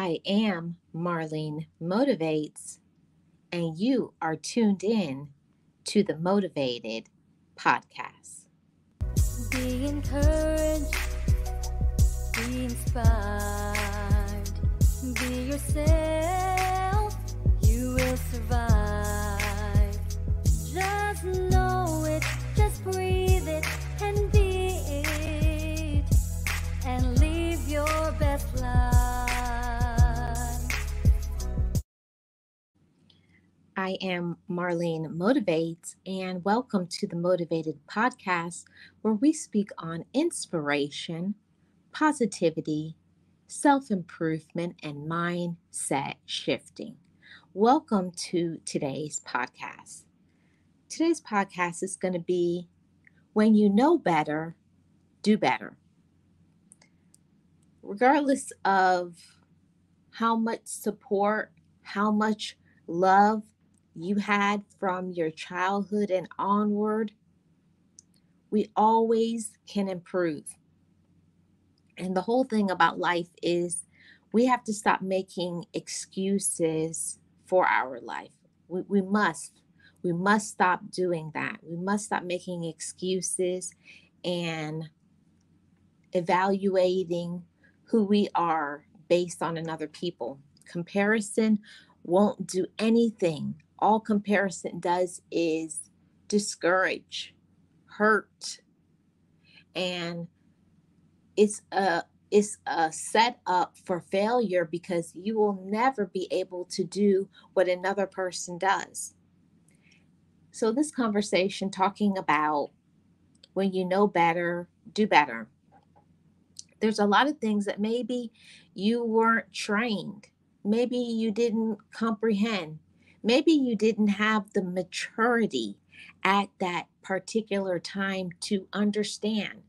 I am Marlene Motivates, and you are tuned in to the Motivated podcast. Be encouraged, be inspired, be yourself, you will survive. Just know it, just breathe it, and be it, and live your best life. I am Marlene Motivates, and welcome to the Motivated podcast, where we speak on inspiration, positivity, self improvement, and mindset shifting. Welcome to today's podcast. Today's podcast is going to be When You Know Better, Do Better. Regardless of how much support, how much love you had from your childhood and onward, we always can improve. And the whole thing about life is we have to stop making excuses for our life. We must. We must stop doing that. We must stop making excuses and evaluating who we are based on another people. Comparison won't do anything. All comparison does is discourage, hurt, and it's a setup for failure because you will never be able to do what another person does. So this conversation talking about when you know better, do better. There's a lot of things that maybe you weren't trained. Maybe you didn't comprehend. Maybe you didn't have the maturity at that particular time to understand.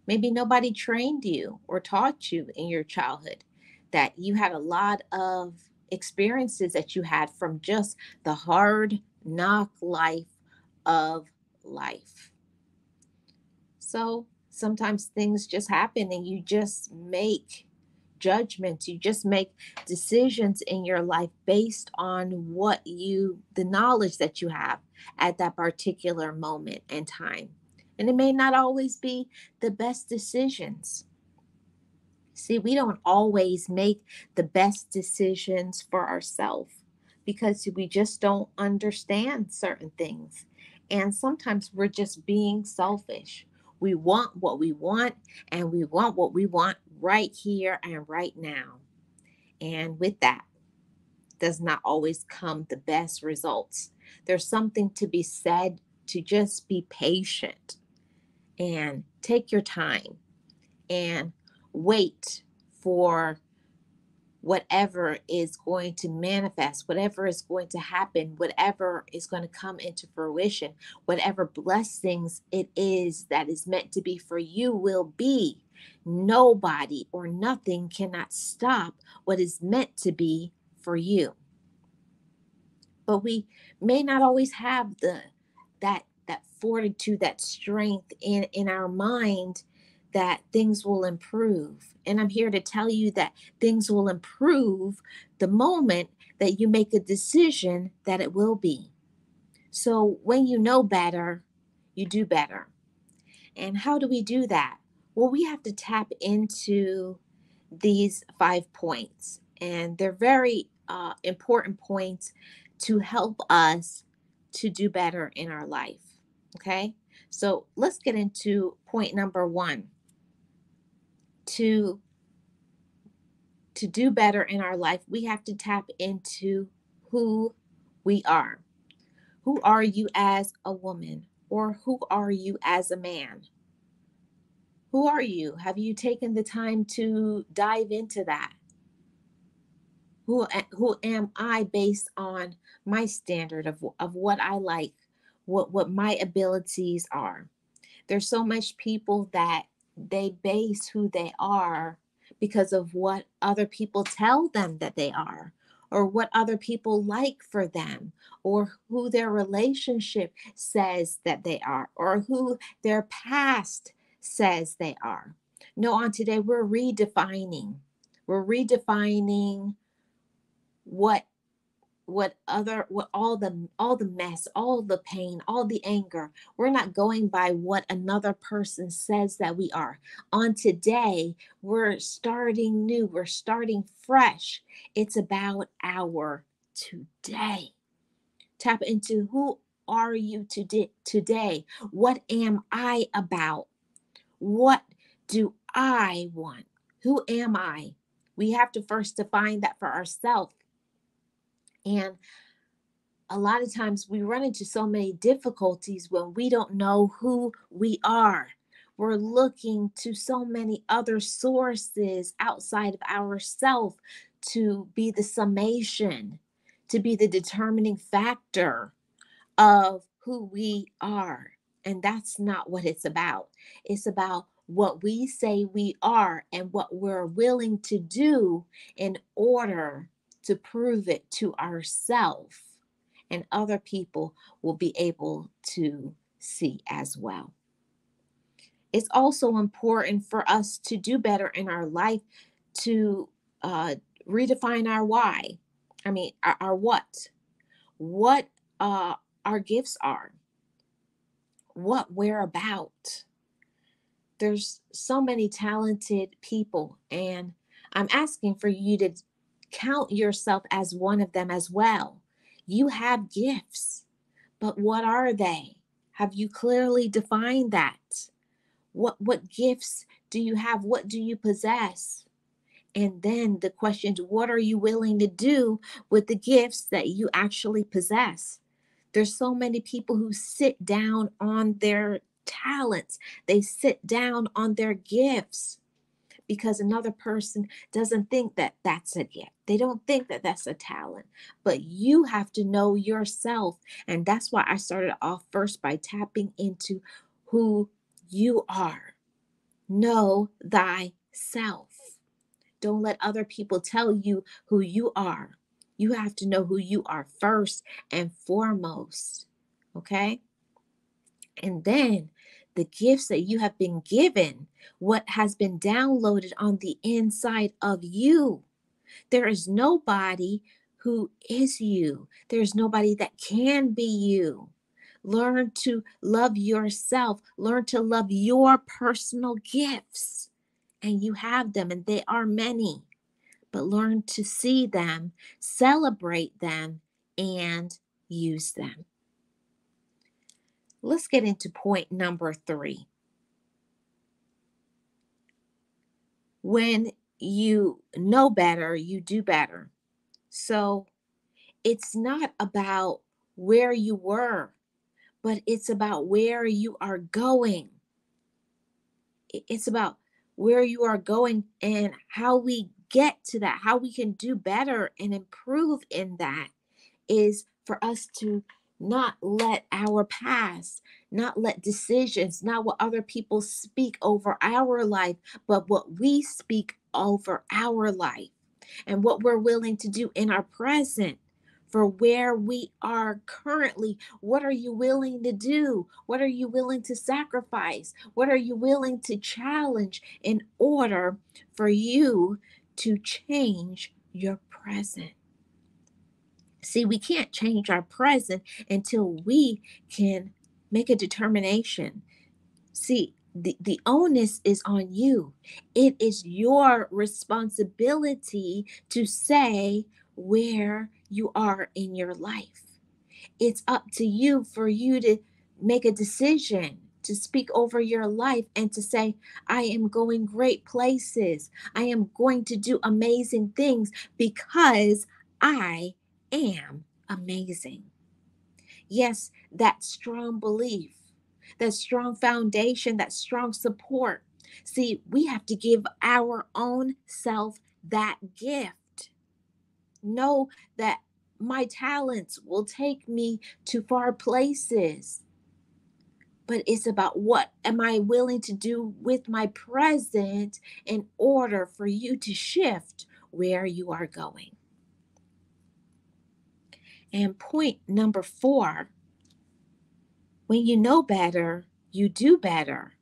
Maybe nobody trained you or taught you in your childhood, that you had a lot of experiences that you had from just the hard knock life of life. So sometimes things just happen and you just make judgments. You just make decisions in your life based on the knowledge that you have at that particular moment and time. And it may not always be the best decisions. See, we don't always make the best decisions for ourselves because we just don't understand certain things. And sometimes we're just being selfish. We want what we want, and we want what we want right here and right now. And with that, does not always come the best results. There's something to be said to just be patient and take your time and wait for whatever is going to manifest, whatever is going to happen, whatever is going to come into fruition, whatever blessings it is that is meant to be for you will be. Nobody or nothing cannot stop what is meant to be for you. But we may not always have that fortitude, that strength in our mind that things will improve. And I'm here to tell you that things will improve the moment that you make a decision that it will be. So when you know better, you do better. And how do we do that? Well, we have to tap into these 5 points, and they're very important points to help us to do better in our life. Okay, so let's get into point number 1. To do better in our life, we have to tap into who we are. Who are you as a woman, or who are you as a man? Who are you? Have you taken the time to dive into that? Who am I based on my standard of what I like, what my abilities are? There's so much people that they base who they are because of what other people tell them that they are, or what other people like for them, or who their relationship says that they are, or who their past says they are. No, on today we're redefining. We're redefining what what all the mess, all the pain, all the anger. We're not going by what another person says that we are. On today, we're starting new, we're starting fresh. It's about our today. Tap into who are you today? What am I about? What do I want? Who am I? We have to first define that for ourselves. And a lot of times we run into so many difficulties when we don't know who we are. We're looking to so many other sources outside of ourselves to be the summation, to be the determining factor of who we are. And that's not what it's about. It's about what we say we are and what we're willing to do in order to prove it to ourselves. And other people will be able to see as well. It's also important for us to do better in our life to uh, redefine our why. I mean, our what our gifts are, what we're about. There's so many talented people, and I'm asking for you to count yourself as one of them as well. You have gifts, but what are they? Have you clearly defined that? What gifts do you have? What do you possess? And then the question is, what are you willing to do with the gifts that you actually possess? There's so many people who sit down on their talents. They sit down on their gifts because another person doesn't think that that's a gift. They don't think that that's a talent. But you have to know yourself. And that's why I started off first by tapping into who you are. Know thyself. Don't let other people tell you who you are. You have to know who you are first and foremost. Okay? And then the gifts that you have been given, what has been downloaded on the inside of you. There is nobody who is you, there's nobody that can be you. Learn to love yourself, learn to love your personal gifts. And you have them, and they are many, but learn to see them, celebrate them, and use them. Let's get into point number 3. When you know better, you do better. So it's not about where you were, but it's about where you are going. It's about where you are going and how we get to that, how we can do better and improve in that is for us to not let our past, not let decisions, not what other people speak over our life, but what we speak over our life and what we're willing to do in our present for where we are currently. What are you willing to do? What are you willing to sacrifice? What are you willing to challenge in order for you to change your present? See, we can't change our present until we can make a determination. See, the onus is on you. It is your responsibility to say where you are in your life. It's up to you for you to make a decision to speak over your life and to say, I am going great places. I am going to do amazing things because I am amazing. Yes, that strong belief, that strong foundation, that strong support. See, we have to give our own self that gift. Know that my talents will take me to far places. But it's about what am I willing to do with my present in order for you to shift where you are going. And point number 4, when you know better, you do better.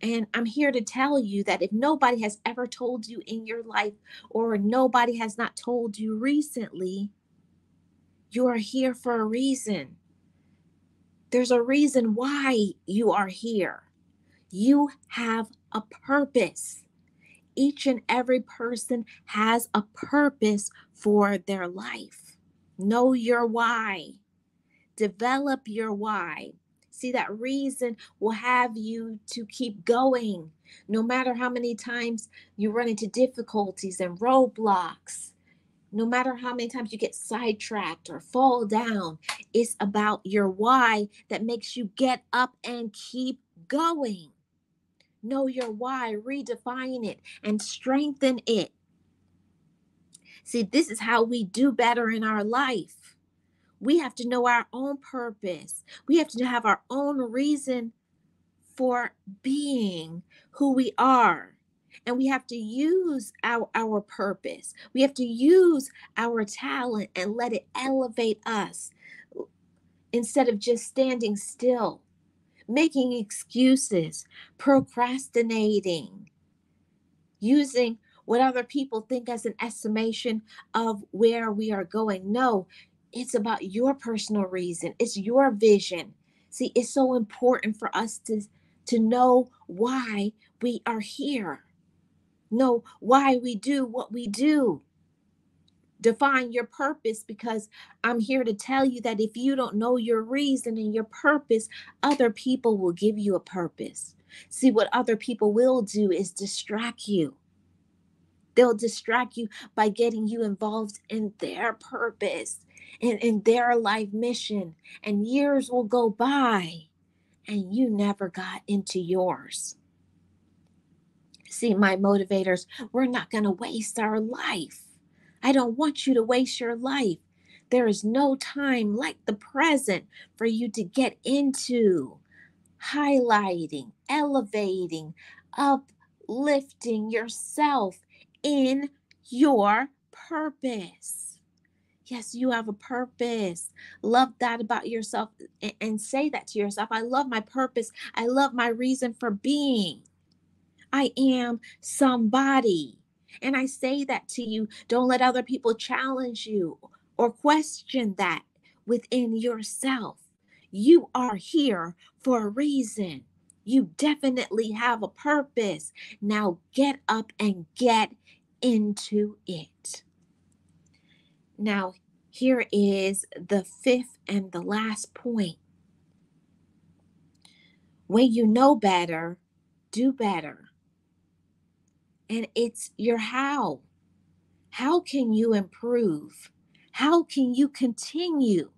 And I'm here to tell you that if nobody has ever told you in your life, or nobody has not told you recently, you are here for a reason. There's a reason why you are here. You have a purpose. Each and every person has a purpose for their life. Know your why. Develop your why. See, that reason will have you to keep going. No matter how many times you run into difficulties and roadblocks, no matter how many times you get sidetracked or fall down, it's about your why that makes you get up and keep going. Know your why, redefine it, and strengthen it. See, this is how we do better in our life. We have to know our own purpose. We have to have our own reason for being who we are. And we have to use our purpose. We have to use our talent and let it elevate us instead of just standing still, making excuses, procrastinating, using what other people think as an estimation of where we are going. No, it's about your personal reason. It's your vision. See, it's so important for us to know why we are here. Know why we do what we do. Define your purpose, because I'm here to tell you that if you don't know your reason and your purpose, other people will give you a purpose. See, what other people will do is distract you. They'll distract you by getting you involved in their purpose and in their life mission. And years will go by and you never got into yours. See, my motivators, we're not going to waste our life. I don't want you to waste your life. There is no time like the present for you to get into highlighting, elevating, uplifting yourself in your purpose. Yes, you have a purpose. Love that about yourself and say that to yourself. I love my purpose. I love my reason for being. I am somebody. And I say that to you. Don't let other people challenge you or question that within yourself. You are here for a reason. You definitely have a purpose. Now get up and get into it. Now, here is the fifth and the last point. When you know better, do better. And it's your how. How can you improve? How can you continue?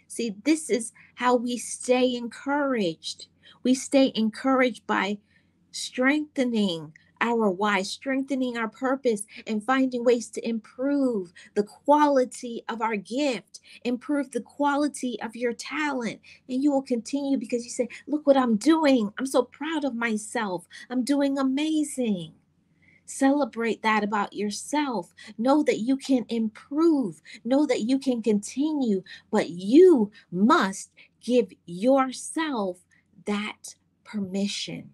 See, this is how we stay encouraged. We stay encouraged by strengthening our why, strengthening our purpose, and finding ways to improve the quality of our gift, improve the quality of your talent. And you will continue because you say, look what I'm doing. I'm so proud of myself. I'm doing amazing. Celebrate that about yourself. Know that you can improve. Know that you can continue, but you must give yourself that permission.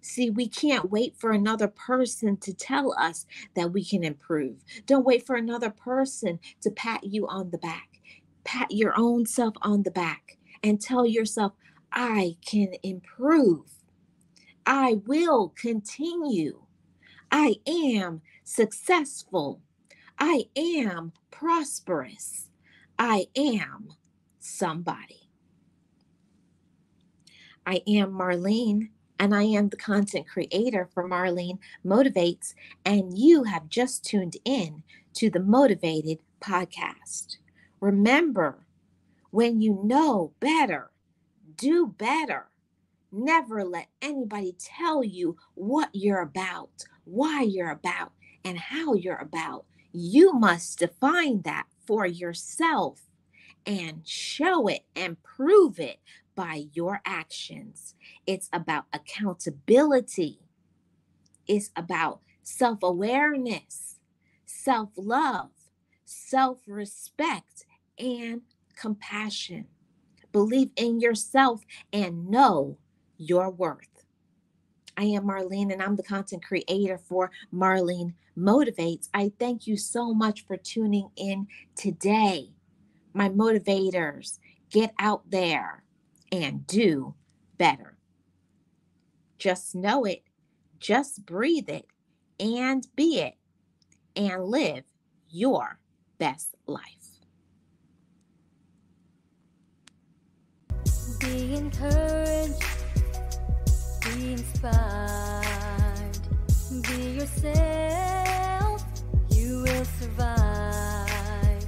See, we can't wait for another person to tell us that we can improve. Don't wait for another person to pat you on the back. Pat your own self on the back and tell yourself, I can improve. I will continue. I am successful. I am prosperous. I am somebody. I am Marlene, and I am the content creator for Marlene Motivates, and you have just tuned in to the Motivated podcast. Remember, when you know better, do better. Never let anybody tell you what you're about, why you're about, and how you're about. You must define that for yourself and show it and prove it by your actions. It's about accountability. It's about self awareness, self love, self respect, and compassion. Believe in yourself and know your worth. I am Marlene, and I'm the content creator for Marlene Motivates. I thank you so much for tuning in today. My motivators, get out there and do better. Just know it, just breathe it, and be it, and live your best life. Be encouraged, be inspired, be yourself, you will survive.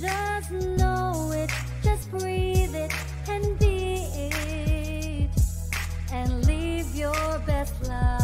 Just know it, just breathe it, and be it, and live your best life.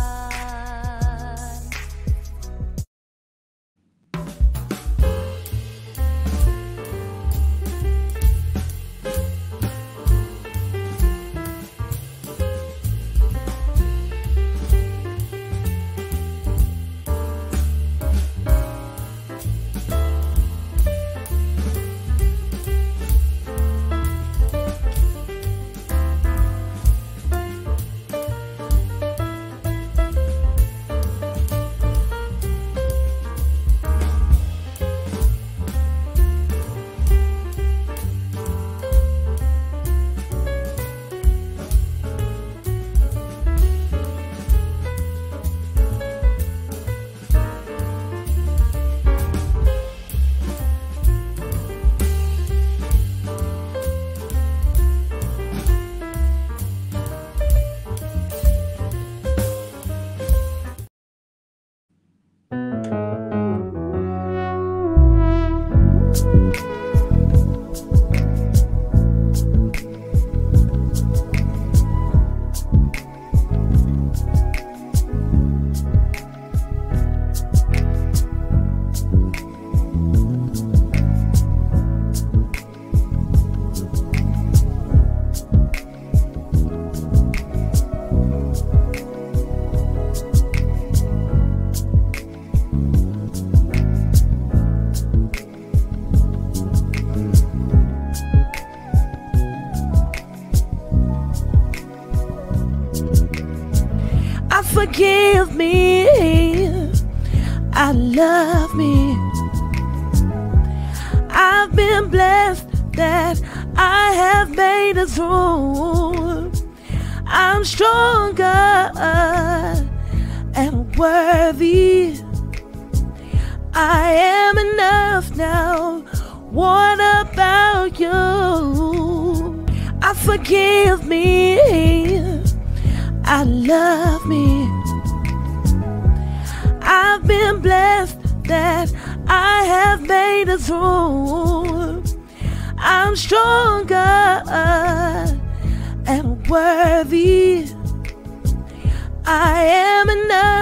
Forgive me, I love me. I've been blessed that I have made it through. I'm stronger and worthy. I am enough now. What about you? Forgive me, I love me. I've been blessed that I have made it through. I'm stronger and worthy. I am enough.